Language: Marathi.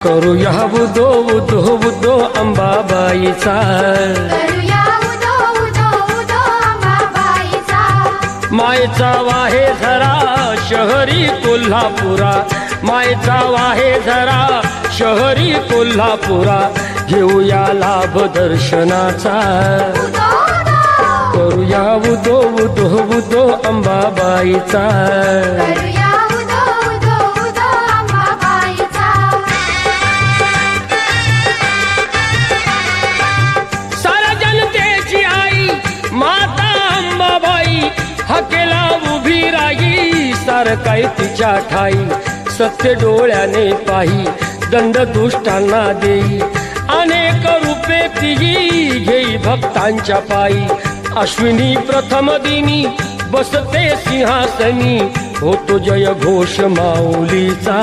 करूया उदो उदो उदो अंबाबाईचा, करूया उदो उदो उदो अंबाबाईचा. मायचा वाहे झरा शहरी कोल्हापुरा, मायचा वाहे झरा शहरी कोल्हापुरा, घेऊया लाभ दर्शनाचा. उदो उदो करूया उदो उदो उदो अंबाबाईचा. करूया उदो उदो उदो अंबाबाईचा. साऱ्या जनतेची आई माता अंबाबाई, हकेला उभी राही सारकाय तिच्या ठाई. सत्य डोळ्याने पाही दंड दुष्टांना देई, अनेक रूपे तिही घेई भक्तांच्या पायी. अश्विनी प्रथम दिनी बसते सिंहासनी, होतो जय घोष माऊलीचा.